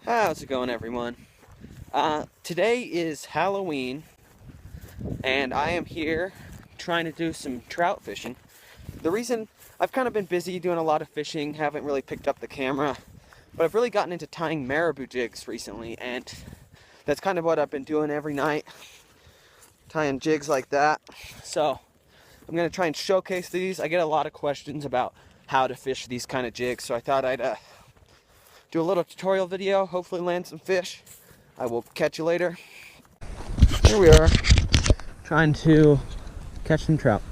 How's it going, everyone? Today is Halloween, and I am here trying to do some trout fishing. The reason I've kind of been busy doing a lot of fishing, haven't really picked up the camera, but I've really gotten into tying marabou jigs recently, and that's kind of what I've been doing every night, tying jigs like that. So I'm going to try and showcase these. I get a lot of questions about how to fish these kind of jigs, so I thought I'd do a little tutorial video, hopefully land some fish. I will catch you later. Here we are, trying to catch some trout.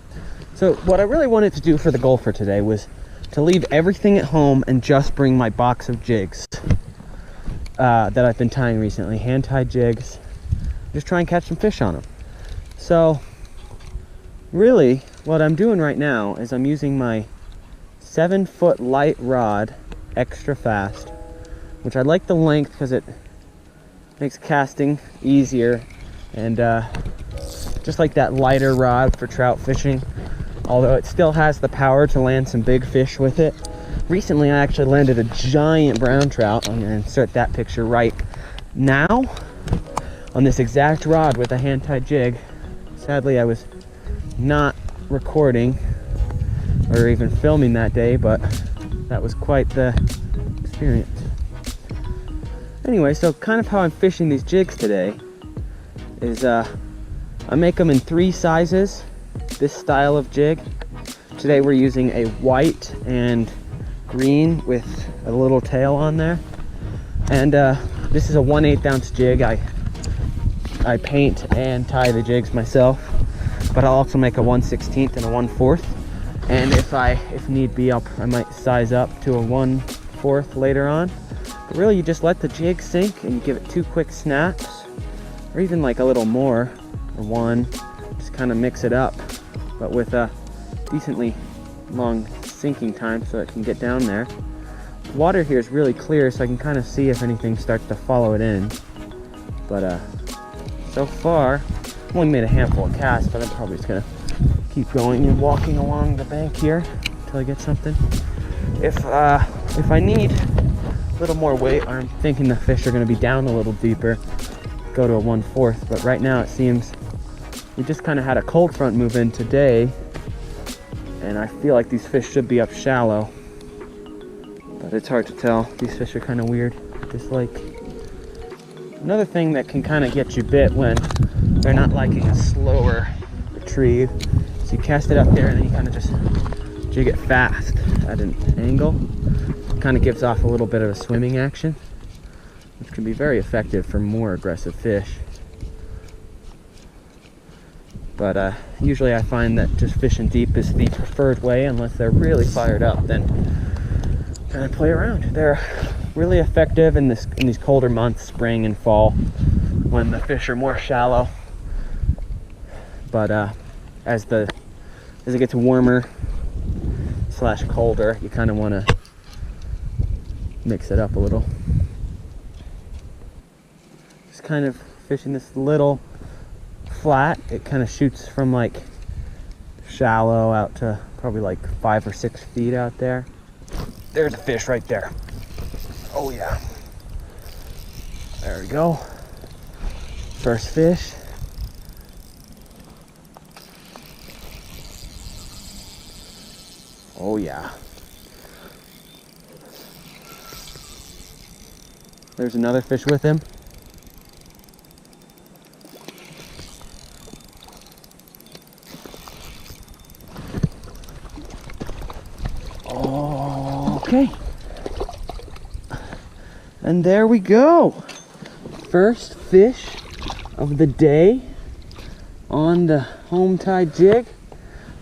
So what I really wanted to do for the goal for today was to leave everything at home and just bring my box of jigs that I've been tying recently, hand-tied jigs, just try and catch some fish on them. So really what I'm doing right now is I'm using my 7-foot light rod, extra fast, which I like the length because it makes casting easier, and just like that lighter rod for trout fishing, although it still has the power to land some big fish with it. Recently I actually landed a giant brown trout. I'm going to insert that picture right now on this exact rod with a hand-tied jig. Sadly I was not recording or even filming that day, but that was quite the experience. Anyway, so kind of how I'm fishing these jigs today is I make them in 3 sizes, this style of jig. Today we're using a white and green with a little tail on there. And this is a 1/8 ounce jig. I paint and tie the jigs myself, but I'll also make a 1/16 and a 1/4. And if need be, I might size up to a 1/4 later on. But really, you just let the jig sink and you give it 2 quick snaps, or even like a little more, or 1. Just kind of mix it up, but with a decently long sinking time so it can get down there. The water here is really clear, so I can kind of see if anything starts to follow it in. But so far, I've only made a handful of casts, but I'm probably just gonna keep going and walking along the bank here until I get something. If I need a little more weight, or I'm thinking the fish are going to be down a little deeper, go to a 1/4. But right now it seems we just kind of had a cold front move in today, and I feel like these fish should be up shallow, but it's hard to tell. These fish are kind of weird at this lake. Another thing that can kind of get you bit when they're not liking a slower retrieve, so you cast it up there and then you kind of just jig it fast at an angle. Kind of gives off a little bit of a swimming action, which can be very effective for more aggressive fish. But usually I find that just fishing deep is the preferred way, unless they're really fired up. Then kind of play around. They're really effective in these colder months, spring and fall, when the fish are more shallow. But as it gets warmer / colder, you kind of want to mix it up a little. Just kind of fishing this little flat. It kind of shoots from like shallow out to probably like 5 or 6 feet out there. There's a fish right there. Oh yeah. There we go. First fish. Oh yeah. There's another fish with him. Okay. And there we go. First fish of the day on the home-tied jig.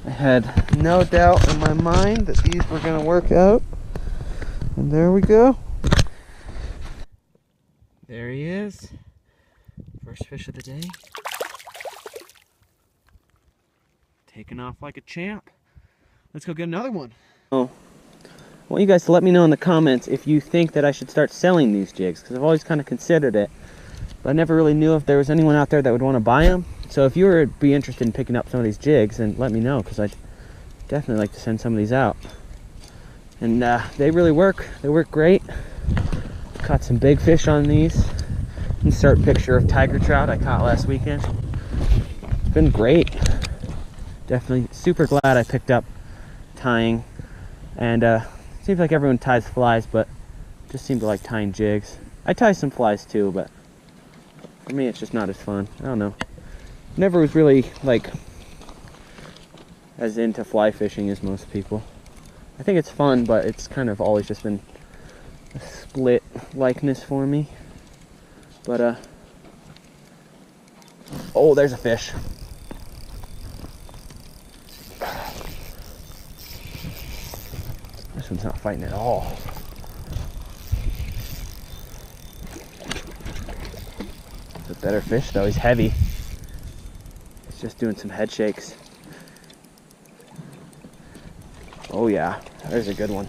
I had no doubt in my mind that these were going to work out. And there we go. There he is. First fish of the day. Taking off like a champ. Let's go get another one. Oh, I want you guys to let me know in the comments if you think that I should start selling these jigs, because I've always kind of considered it, but I never really knew if there was anyone out there that would want to buy them. So if you would be interested in picking up some of these jigs, then let me know, because I'd definitely like to send some of these out. And they really work. They work great. Caught some big fish on these. Insert picture of tiger trout I caught last weekend. It's been great. Definitely super glad I picked up tying. And seems like everyone ties flies, but just seem to like tying jigs. I tie some flies too, but for me it's just not as fun. I don't know. Never was really like as into fly fishing as most people. I think it's fun, but it's kind of always just been a split likeness for me. But oh, there's a fish. This one's not fighting at all. It's a better fish though, he's heavy. He's just doing some head shakes. Oh yeah, there's a good one.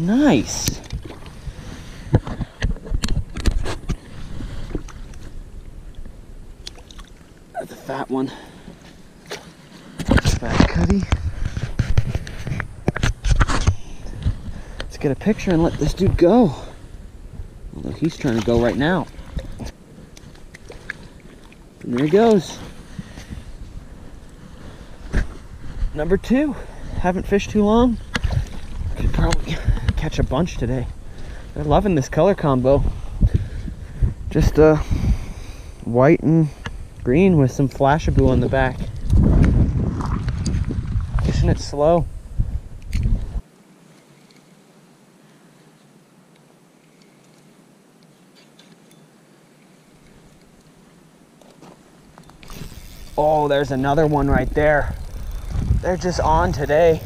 Nice. That's a fat one. Fat cutty. Let's get a picture and let this dude go. Although he's trying to go right now. And there he goes. Number 2. Haven't fished too long. Could probably catch a bunch today. They're loving this color combo. Just white and green with some flashaboo on the back. Fishing it slow. Oh, there's another one right there. They're just on today.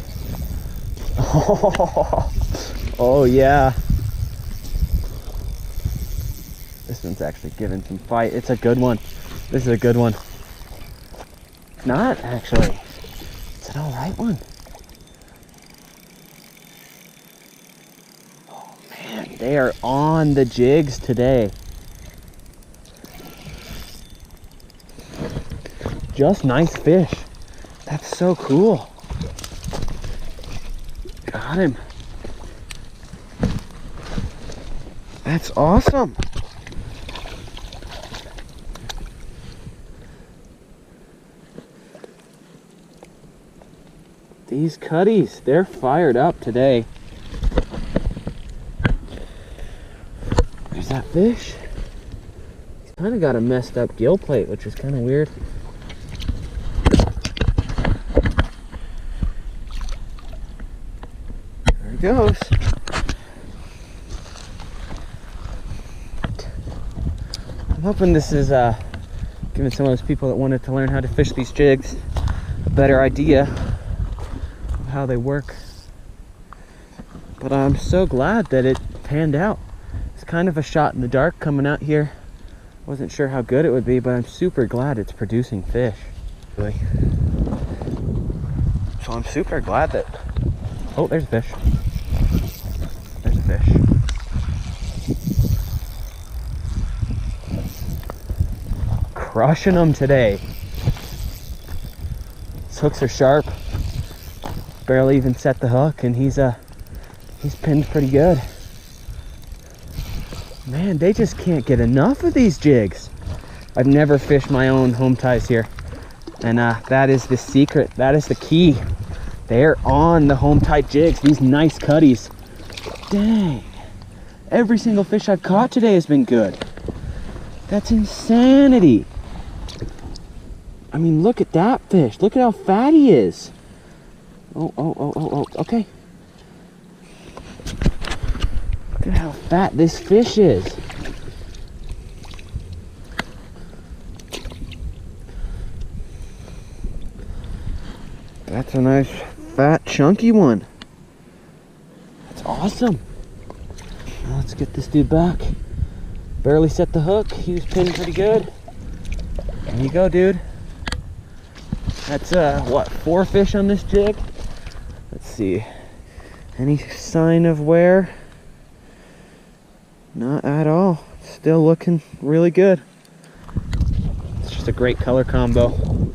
Oh yeah. This one's actually giving some fight. It's a good one. This is a good one. Not actually. It's an alright one. Oh man, they are on the jigs today. Just nice fish. That's so cool. Got him. That's awesome. These cutties, they're fired up today. There's that fish. He's kind of got a messed up gill plate, which is kind of weird. There he goes. I'm hoping this is giving some of those people that wanted to learn how to fish these jigs a better idea of how they work. But I'm so glad that it panned out. It's kind of a shot in the dark coming out here. Wasn't sure how good it would be, but I'm super glad it's producing fish. Really. So I'm super glad that... Oh, there's a fish. There's a fish. Crushing them today. His hooks are sharp. Barely even set the hook, and he's pinned pretty good. Man, they just can't get enough of these jigs. I've never fished my own home ties here, and that is the secret. That is the key. They're on the home tied jigs. These nice cutties. Dang! Every single fish I've caught today has been good. That's insanity. I mean, look at that fish. Look at how fat he is. Oh, okay. Look at how fat this fish is. That's a nice, fat, chunky one. That's awesome. Now let's get this dude back. Barely set the hook. He was pinned pretty good. There you go, dude. That's what, 4 fish on this jig? Let's see. Any sign of wear? Not at all. Still looking really good. It's just a great color combo.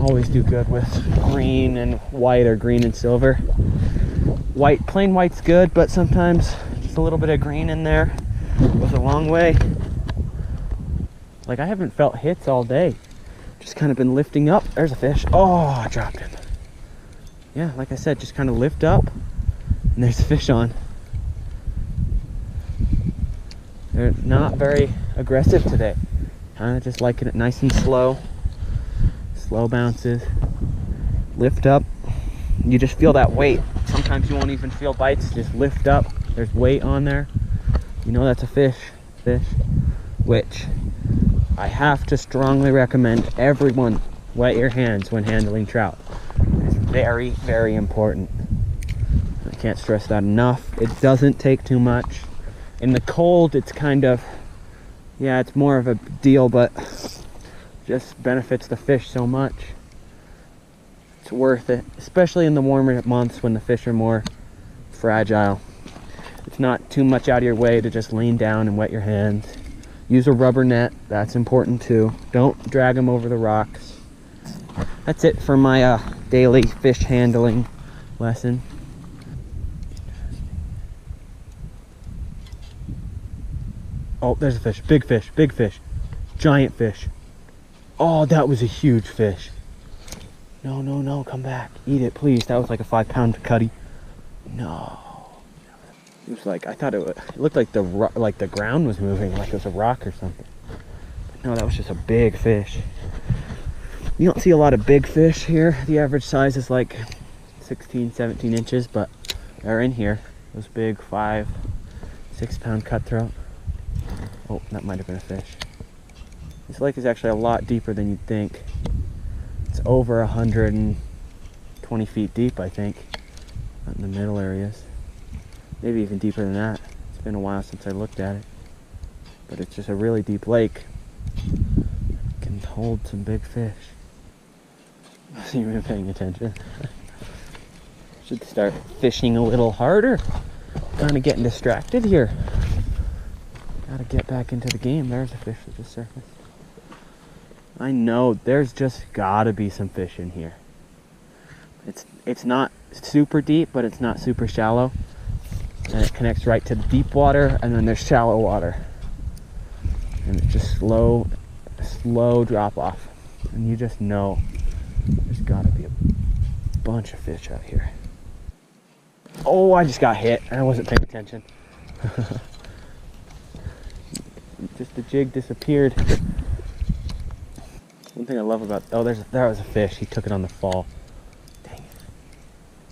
Always do good with green and white or green and silver. White, plain white's good, but sometimes just a little bit of green in there goes a long way. Like, I haven't felt hits all day. Just kind of been lifting up. There's a fish. Oh, I dropped him. Yeah, like I said, just kind of lift up and there's a fish on. They're not very aggressive today. Kind of just liking it nice and slow. Slow bounces. Lift up. You just feel that weight. Sometimes you won't even feel bites. Just lift up. There's weight on there. You know that's a fish. Which I have to strongly recommend everyone wet your hands when handling trout. It's very, very important. I can't stress that enough. It doesn't take too much. In the cold, it's kind of, yeah, it's more of a deal, but just benefits the fish so much. It's worth it, especially in the warmer months when the fish are more fragile. It's not too much out of your way to just lean down and wet your hands. Use a rubber net, that's important too. Don't drag them over the rocks. That's it for my daily fish handling lesson. Oh, there's a fish, big fish, giant fish. Oh, that was a huge fish. No, no, no, come back. Eat it, please. That was like a 5-pound cutty. No. It was like, I thought it looked like the ground was moving, like it was a rock or something. But no, that was just a big fish. You don't see a lot of big fish here. The average size is like 16, 17 inches, but they're in here. Those big 5, 6-pound cutthroat. Oh, that might have been a fish. This lake is actually a lot deeper than you'd think. It's over 120 feet deep, I think. Not in the middle areas. Maybe even deeper than that. It's been a while since I looked at it. But it's just a really deep lake. It can hold some big fish. I wasn't even paying attention. Should start fishing a little harder. Kind of getting distracted here. Gotta get back into the game. There's a fish that just surfaced. I know there's just gotta be some fish in here. It's not super deep, but it's not super shallow. And it connects right to the deep water, and then there's shallow water. And it's just slow drop off. And you just know there's gotta be a bunch of fish out here. Oh, I just got hit. I wasn't paying attention. Just the jig disappeared. One thing I love about, oh, there was a fish. He took it on the fall. Dang it.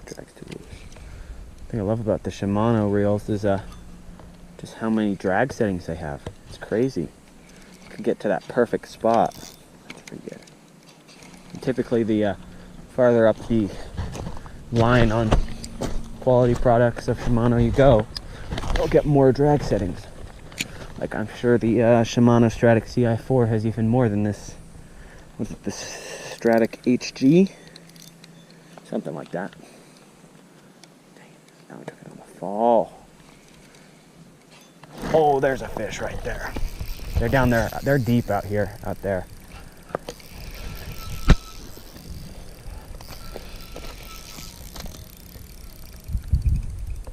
Drag's too loose. One thing I love about the Shimano reels is just how many drag settings they have. It's crazy. You can get to that perfect spot. That's pretty good. And typically the farther up the line on quality products of Shimano you go, you'll get more drag settings. Like, I'm sure the Shimano Stratic CI4 has even more than this. What's it, the Stratic HG? Something like that. Dang it. Now I took it on the fall. Oh, there's a fish right there. They're down there. They're deep out here, out there.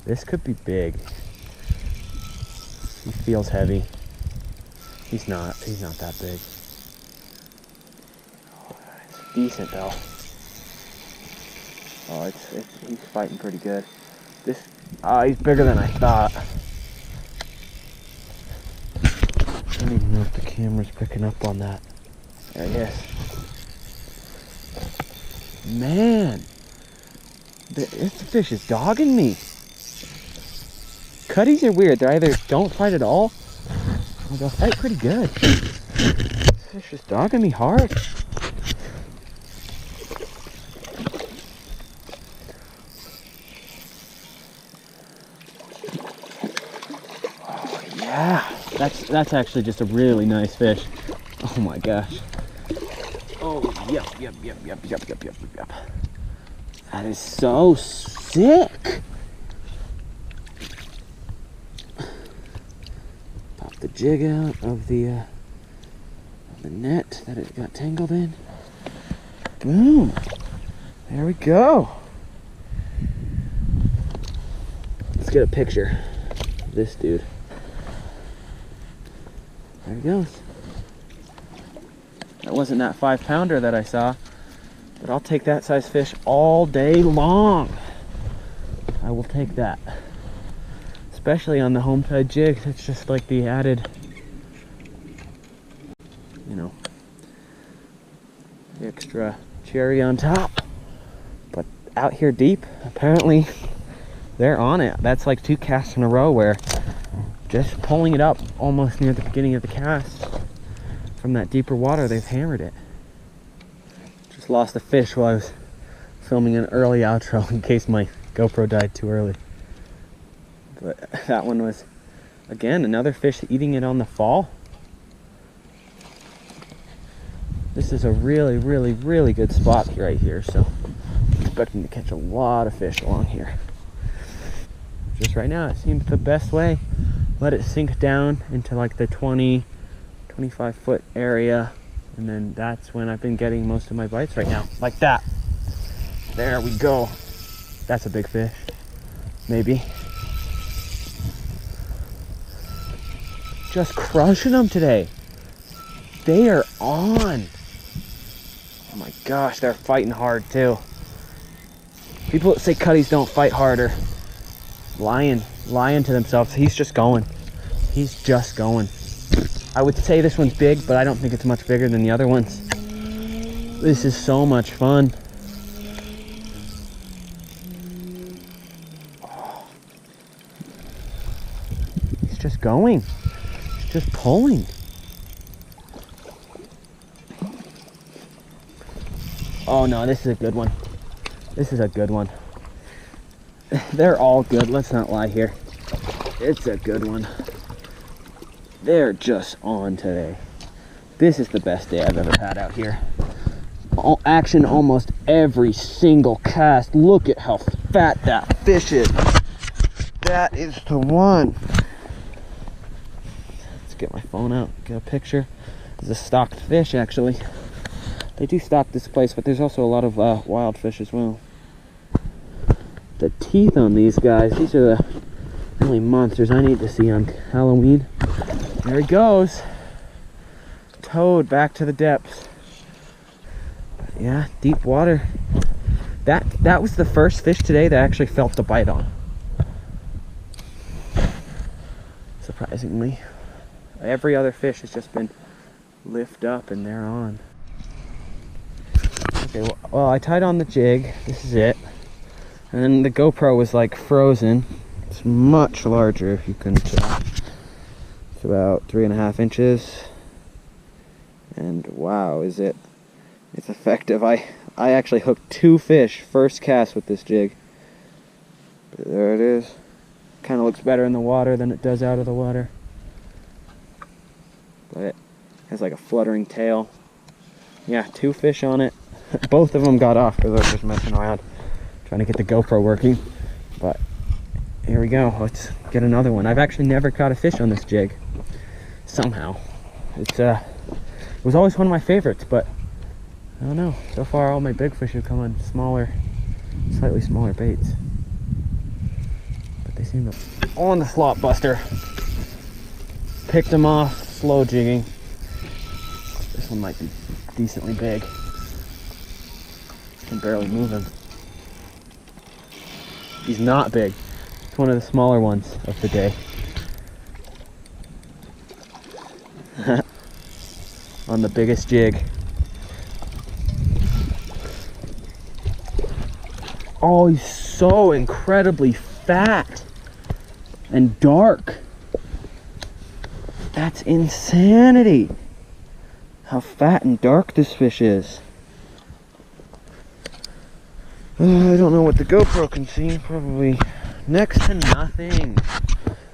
This could be big. He feels heavy. He's not that big. Oh, it's decent though. Oh, he's fighting pretty good. He's bigger than I thought. I don't even know if the camera's picking up on that. There he is. Man, this fish is dogging me. Cutties are weird. They either don't fight at all, or they'll fight pretty good. This fish is dogging me hard. Oh yeah, that's actually just a really nice fish. Oh my gosh. Oh yep. That is so sick. The jig out of the net that it got tangled in. Boom! There we go. Let's get a picture of this dude. There he goes. That wasn't that 5-pounder that I saw, but I'll take that size fish all day long. I will take that. Especially on the home tide jigs, it's just like the added, you know, the extra cherry on top. But out here deep, apparently they're on it. That's like 2 casts in a row where just pulling it up almost near the beginning of the cast from that deeper water, they've hammered it. Just lost a fish while I was filming an early outro in case my GoPro died too early. But that one was, again, another fish eating it on the fall. This is a really, really, really good spot right here, so I'm expecting to catch a lot of fish along here. Just right now, it seems the best way. Let it sink down into like the 20, 25 foot area, and then that's when I've been getting most of my bites right now. Like that. There we go. That's a big fish. Maybe. Just crushing them today. They are on. Oh my gosh, they're fighting hard too. People that say cutties don't fight harder, lying to themselves. He's just going. He's just going. I would say this one's big, but I don't think it's much bigger than the other ones. This is so much fun. Oh. He's just going. He's just pulling. Oh no, this is a good one. This is a good one. They're all good, let's not lie here. It's a good one. They're just on today. This is the best day I've ever had out here. Action almost every single cast. Look at how fat that fish is. That is the one. Let's get my phone out, get a picture. It's a stocked fish, actually. They do stock this place, but there's also a lot of wild fish as well. The teeth on these guys, these are the only monsters I need to see on Halloween. There he goes. Towed back to the depths. Yeah, deep water. That was the first fish today that I actually felt the bite on. Surprisingly. Every other fish has just been lift up and they're on. Okay, well, I tied on the jig. This is it. And then the GoPro was like frozen. It's much larger if you couldn't tell. It's about 3.5 inches. And wow, is it? It's effective. I actually hooked 2 fish first cast with this jig. But there it is. Kind of looks better in the water than it does out of the water. But it has like a fluttering tail. Yeah, 2 fish on it. Both of them got off because I was just messing around trying to get the GoPro working. But here we go. Let's get another one. I've actually never caught a fish on this jig. Somehow. It was always one of my favorites, but I don't know. So far all my big fish have come on smaller, slightly smaller baits. But they seem to... On the slot buster. Picked them off, slow jigging. This one might be decently big. Can barely move him. He's not big. It's one of the smaller ones of the day. On the biggest jig. Oh, he's so incredibly fat and dark. That's insanity. How fat and dark this fish is. I don't know what the GoPro can see. Probably next to nothing.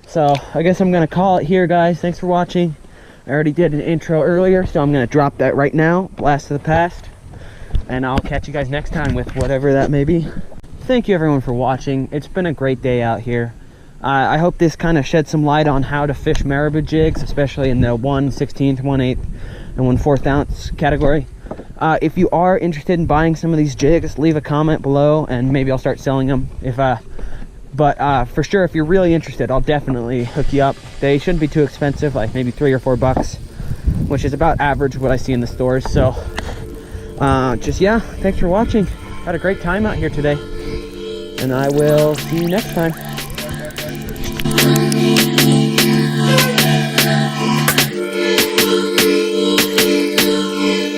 So I guess I'm gonna call it here, guys. Thanks for watching. I already did an intro earlier, so I'm gonna drop that right now. Blast to the past. And I'll catch you guys next time with whatever that may be. Thank you everyone for watching. It's been a great day out here. I hope this kind of shed some light on how to fish marabou jigs, especially in the 1/16, 1/8, and 1/4 ounce category. If you are interested in buying some of these jigs, leave a comment below and maybe I'll start selling them. If But for sure, if you're really interested, I'll definitely hook you up. They shouldn't be too expensive, like maybe $3 or $4, which is about average what I see in the stores. So just, yeah, thanks for watching. Had a great time out here today, and I will see you next time.